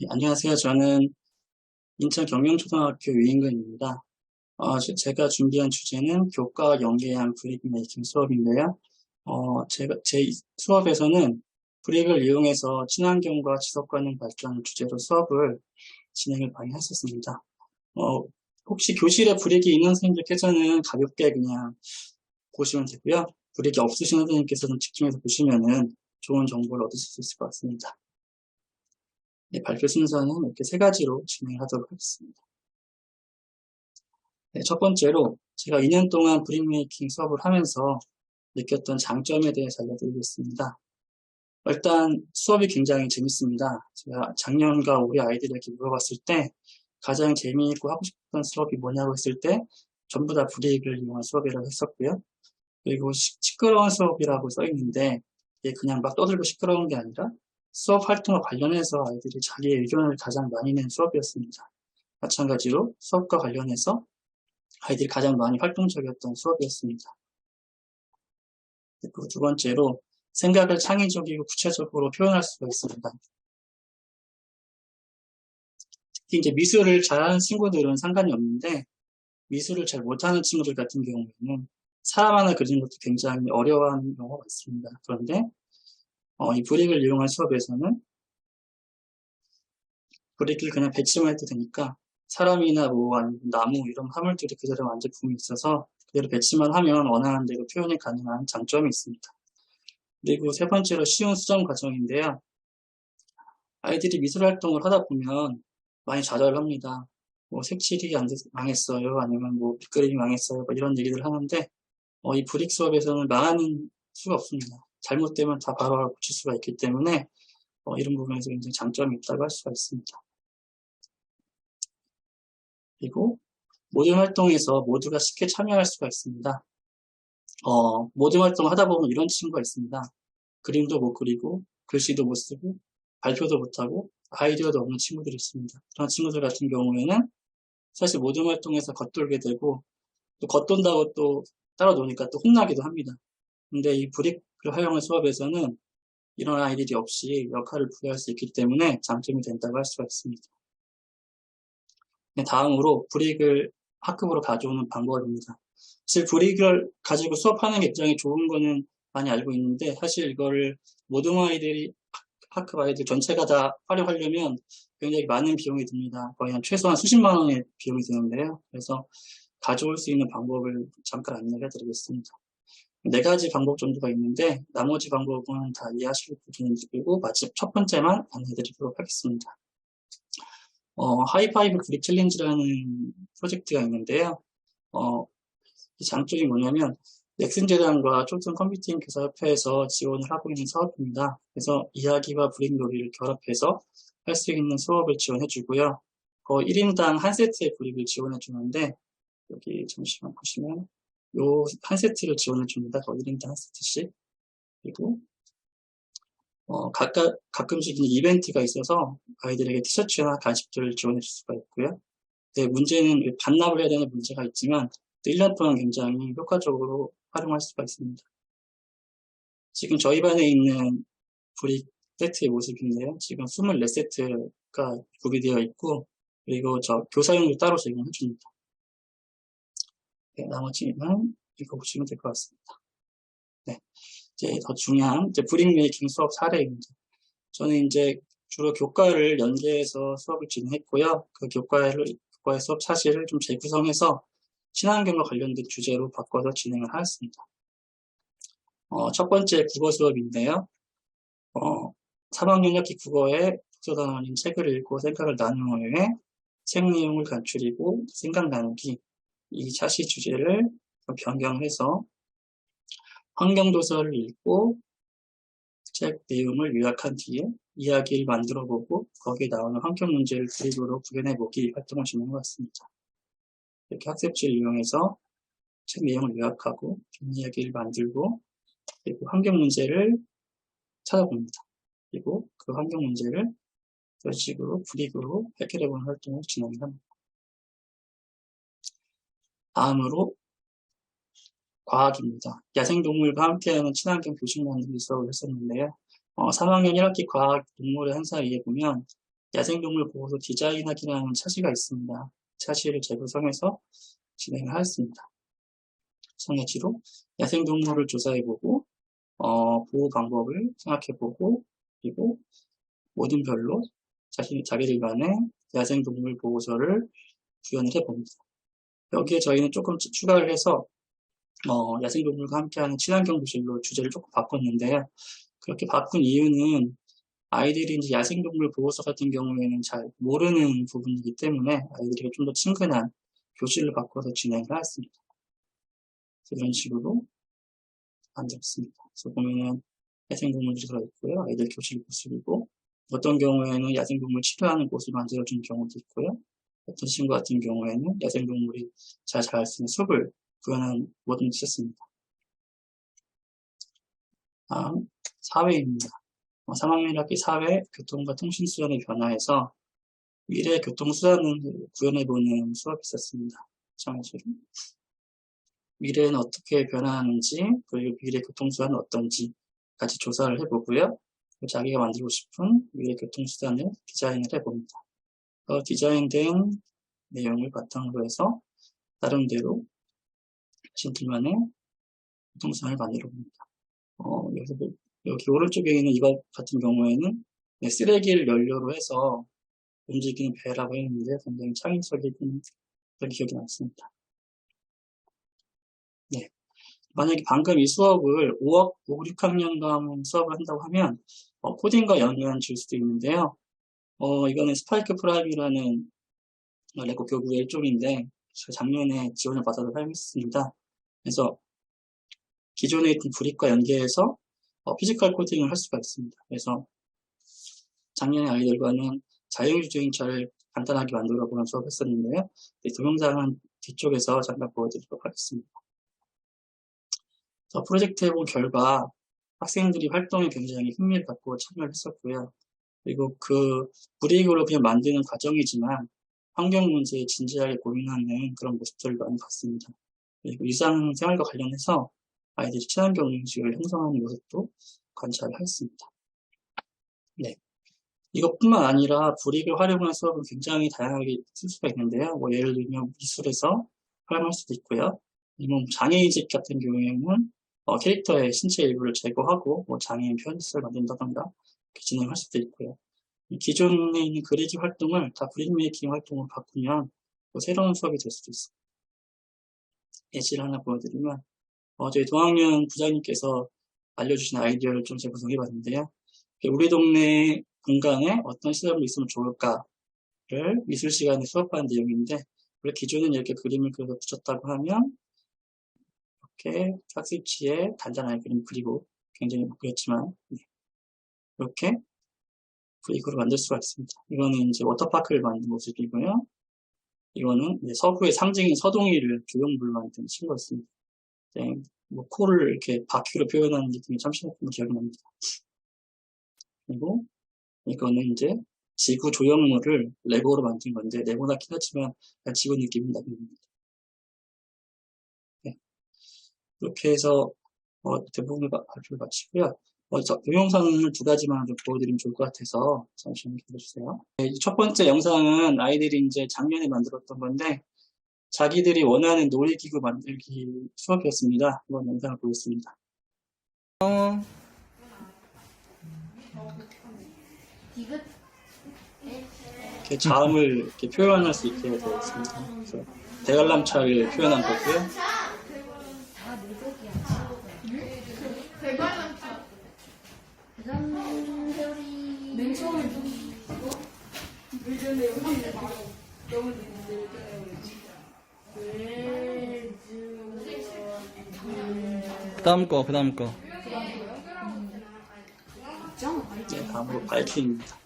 네, 안녕하세요. 저는 인천 경영초등학교 유인근입니다. 제가 준비한 주제는 교과와 연계한 브릭 메이킹 수업인데요. 제 수업에서는 브릭을 이용해서 친환경과 지속가능 발전 주제로 수업을 진행을 많이 했었습니다. 어, 혹시 교실에 브릭이 있는 선생님들께서는 가볍게 그냥 보시면 되고요. 브릭이 없으신 선생님께서는 집중해서 보시면은 좋은 정보를 얻으실 수 있을 것 같습니다. 네, 발표 순서는 이렇게 세 가지로 진행하도록 하겠습니다. 네, 첫 번째로 제가 2년 동안 브릭메이킹 수업을 하면서 느꼈던 장점에 대해서 알려드리겠습니다. 일단 수업이 굉장히 재밌습니다. 제가 작년과 올해 아이들에게 물어봤을 때 가장 재미있고 하고 싶었던 수업이 뭐냐고 했을 때 전부 다 브릭을 이용한 수업이라고 했었고요. 그리고 시끄러운 수업이라고 써 있는데 이게 그냥 막 떠들고 시끄러운 게 아니라 수업 활동과 관련해서 아이들이 자기의 의견을 가장 많이 낸 수업이었습니다. 마찬가지로 수업과 관련해서 아이들이 가장 많이 활동적이었던 수업이었습니다. 그리고 두 번째로 생각을 창의적이고 구체적으로 표현할 수가 있습니다. 특히 이제 미술을 잘하는 친구들은 상관이 없는데 미술을 잘 못하는 친구들 같은 경우에는 사람 하나 그리는 것도 굉장히 어려워하는 경우가 있습니다. 그런데 이 브릭을 이용한 수업에서는 브릭을 그냥 배치만 해도 되니까 사람이나 뭐 아니면 나무 이런 화물들이 그대로 완제품이 있어서 그대로 배치만 하면 원하는 대로 표현이 가능한 장점이 있습니다. 그리고 세 번째로 쉬운 수정 과정인데요. 아이들이 미술 활동을 하다 보면 많이 좌절합니다. 뭐 색칠이 안 돼서 망했어요. 아니면 뭐 밑그림이 망했어요. 뭐 이런 얘기를 하는데 이 브릭 수업에서는 망하는 수가 없습니다. 잘못되면 다 바로 고칠 수가 있기 때문에 이런 부분에서 굉장히 장점이 있다고 할 수가 있습니다. 그리고 모든 활동에서 모두가 쉽게 참여할 수가 있습니다. 모든 활동을 하다 보면 이런 친구가 있습니다. 그림도 못 그리고 글씨도 못 쓰고 발표도 못하고 아이디어도 없는 친구들이 있습니다. 그런 친구들 같은 경우에는 사실 모든 활동에서 겉돌게 되고 또 겉돈다고 또 따라 노니까 또 혼나기도 합니다. 근데 이 브릭을 활용한 수업에서는 이런 아이들이 없이 역할을 부여할 수 있기 때문에 장점이 된다고 할 수가 있습니다. 다음으로 브릭을 학급으로 가져오는 방법입니다. 사실 브릭을 가지고 수업하는 게 굉장히 좋은 거는 많이 알고 있는데 사실 이거를 모든 아이들이 학급 아이들 전체가 다 활용하려면 굉장히 많은 비용이 듭니다. 거의 한 최소한 수십만 원의 비용이 드는데요. 그래서 가져올 수 있는 방법을 잠깐 안내해 드리겠습니다. 네 가지 방법 정도가 있는데 나머지 방법은 다 이해하실 부분이고 마지막 첫 번째만 안내해 드리도록 하겠습니다. 하이파이브 브릭 챌린지라는 프로젝트가 있는데요. 이 장점이 뭐냐면 넥슨재단과 쫄튼 컴퓨팅 교사협회에서 지원을 하고 있는 사업입니다. 그래서 이야기와 브릭 놀이를 결합해서 할 수 있는 수업을 지원해 주고요. 1인당 한 세트의 브릭을 지원해 주는데 여기 잠시만 보시면 요 한 세트를 지원해 줍니다. 1인당 한 세트씩. 그리고 가끔씩 이벤트가 있어서 아이들에게 티셔츠나 간식들을 지원해 줄 수가 있고요. 네, 문제는 반납을 해야 되는 문제가 있지만 또 1년 동안 굉장히 효과적으로 활용할 수가 있습니다. 지금 저희 반에 있는 브릭 세트의 모습인데요. 지금 24세트가 구비되어 있고 그리고 저 교사용도 따로 제공해 줍니다. 네, 나머지는 읽어보시면 될 것 같습니다. 네, 이제 더 중요한 브릭 메이킹 수업 사례입니다. 저는 이제 주로 교과를 연계해서 수업을 진행했고요. 그 교과의 수업 사실을 좀 재구성해서 친환경과 관련된 주제로 바꿔서 진행을 하였습니다. 첫 번째 국어 수업인데요. 3학년 학기 국어의 독서단원인 책을 읽고 생각을 나눈 후에 책 내용을 간추리고 생각 나누기 이 차시 주제를 변경해서 환경도서를 읽고 책 내용을 요약한 뒤에 이야기를 만들어보고 거기에 나오는 환경 문제를 드립으로 구현해보기 활동을 진행해왔습니다. 이렇게 학습지를 이용해서 책 내용을 요약하고 이야기를 만들고 그리고 환경 문제를 찾아봅니다. 그리고 그 환경 문제를 이런 식으로 브릭으로 해결해보는 활동을 진행합니다. 다음으로 과학입니다. 야생동물과 함께하는 친환경 교실 만들기 수업을 했었는데요. 3학년 1학기 과학 동물의 한사 위에 보면 야생동물 보호소 디자인하기라는 차시가 있습니다. 차시를 재구성해서 진행을 하였습니다. 성내지로 야생동물을 조사해보고 보호 방법을 생각해보고 그리고 모든 별로 자기들만의 야생동물 보호소를 구현을 해봅니다. 여기에 저희는 조금 추가를 해서 야생동물과 함께하는 친환경 도시로 주제를 조금 바꿨는데요. 그렇게 바꾼 이유는 아이들이 이제 야생동물 보호소 같은 경우에는 잘 모르는 부분이기 때문에 아이들에게 좀 더 친근한 교실을 바꿔서 진행을 하였습니다. 이런 식으로 만들었습니다. 그래서 보면은 야생동물들이 들어있고요. 아이들 교실 모습이고 어떤 경우에는 야생동물 치료하는 곳을 만들어준 경우도 있고요. 어떤 친구 같은 경우에는 야생동물이 잘 자랄 수 있는 숲을 구현한 모든 것이 있었습니다. 다음 사회입니다. 3학년 1학기 사회, 교통과 통신수단의 변화에서 미래 교통수단을 구현해보는 수업이 있었습니다. 정해주로 미래는 어떻게 변화하는지 그리고 미래 교통수단은 어떤지 같이 조사를 해보고요. 자기가 만들고 싶은 미래 교통수단을 디자인을 해봅니다. 디자인된 내용을 바탕으로 해서 나름대로 자신들만의 교통수단을 만들어 봅니다. 여기 오른쪽에 있는 이것 같은 경우에는 쓰레기를 연료로 해서 움직이는 배라고 했는데 굉장히 창의적인 그런 기억이 남습니다. 네. 만약에 방금 이 수업을 5, 6학년과 수업을 한다고 하면 코딩과 연관 줄 수도 있는데요. 이거는 스파이크 프라임이라는 레고 교구의 일종인데 작년에 지원을 받아서 사용했습니다. 그래서 기존에 있던 브릭과 연계해서 피지컬 코딩을 할 수가 있습니다. 그래서 작년에 아이들과는 자율주행차를 간단하게 만들어 보는 수업을 했었는데요. 동영상은 뒤쪽에서 잠깐 보여드리도록 하겠습니다. 프로젝트 해본 결과 학생들이 활동에 굉장히 흥미를 갖고 참여를 했었고요. 그리고 그 브릭으로 그냥 만드는 과정이지만 환경 문제에 진지하게 고민하는 그런 모습들을 많이 봤습니다. 그리고 일상생활과 관련해서 아이들이 친환경 인식을 형성하는 모습도 관찰을 했습니다. 네. 이것뿐만 아니라 브릭을 활용한 수업은 굉장히 다양하게 쓸 수가 있는데요. 예를 들면 미술에서 활용할 수도 있고요. 아니면 장애인집 같은 경우에는 캐릭터의 신체 일부를 제거하고 장애인 편지를 만든다던가 이렇게 진행할 수도 있고요. 기존에 있는 그리기 활동을 다 브릭메이킹 활동으로 바꾸면 새로운 수업이 될 수도 있습니다. 예시를 하나 보여드리면 저희 동학년 부장님께서 알려주신 아이디어를 좀 재구성해 봤는데요. 우리 동네 공간에 어떤 시설이 있으면 좋을까를 미술 시간에 수업하는 내용인데 기존에는 이렇게 그림을 그려서 붙였다고 하면 이렇게 학습지에 간단하게 그림 그리고 굉장히 못 그렸지만 이렇게 브릭으로 만들 수가 있습니다. 이거는 이제 워터파크를 만든 모습이고요. 이거는 이제 서구의 상징인 서동이를 조형물로 만든 친구였습니다. 코를 이렇게 바퀴로 표현하는 느낌이 참 신났던 기억이 납니다. 그리고 이거는 이제 지구 조형물을 레고로 만든 건데 레고 같긴 하지만 지구 느낌이 납니다. 네. 이렇게 해서 대부분의 발표를 마치고요. 동영상을 2가지만 좀 보여드리면 좋을 것 같아서 잠시만 기다려주세요. 네, 첫 번째 영상은 아이들이 이제 작년에 만들었던 건데 자기들이 원하는 놀이기구 만들기 수업이었습니다. 한번 영상을 보겠습니다. 이렇게 자음을 이렇게 표현할 수 있게 되어 있습니다. 그래서 대관람차를 표현한 거고요. 맨 처음에 그다음 거. 네, 다음으로 바이킹입니다.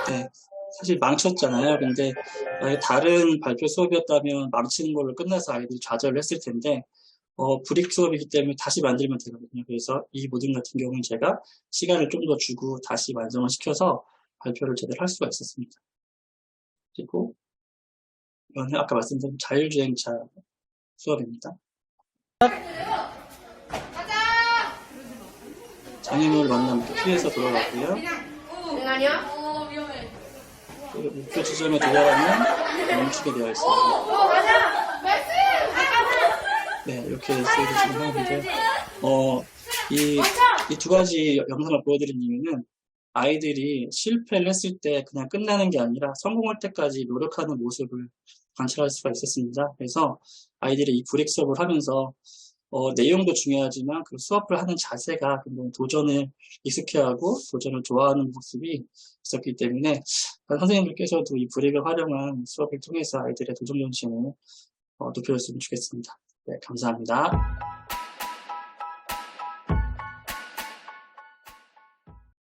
네, 사실 망쳤잖아요. 근데 다른 발표 수업이었다면 망치는 걸로 끝나서 아이들이 좌절을 했을 텐데 브릭 수업이기 때문에 다시 만들면 되거든요. 그래서 이 모듈 같은 경우는 제가 시간을 좀 더 주고 다시 완성을 시켜서 발표를 제대로 할 수가 있었습니다. 그리고 이거는 아까 말씀드린 자율주행차 수업입니다. 장애물을 만나면 또 피해서 돌아가고요. 아니야? 그리고 목표 지점에 도달하면 멈추게 되어 있습니다. 네, 이렇게 쓰여주시면 하는데요. 이 두 가지 영상을 보여드린 이유는 아이들이 실패를 했을 때 그냥 끝나는 게 아니라 성공할 때까지 노력하는 모습을 관찰할 수가 있었습니다. 그래서 아이들이 이 브릭 수업을 하면서 내용도 중요하지만 그 수업을 하는 자세가 굉장히 도전을 익숙해하고 도전을 좋아하는 모습이 있었기 때문에 선생님들께서도 이 브릭을 활용한 수업을 통해서 아이들의 도전 정신을 높여줬으면 좋겠습니다. 네, 감사합니다.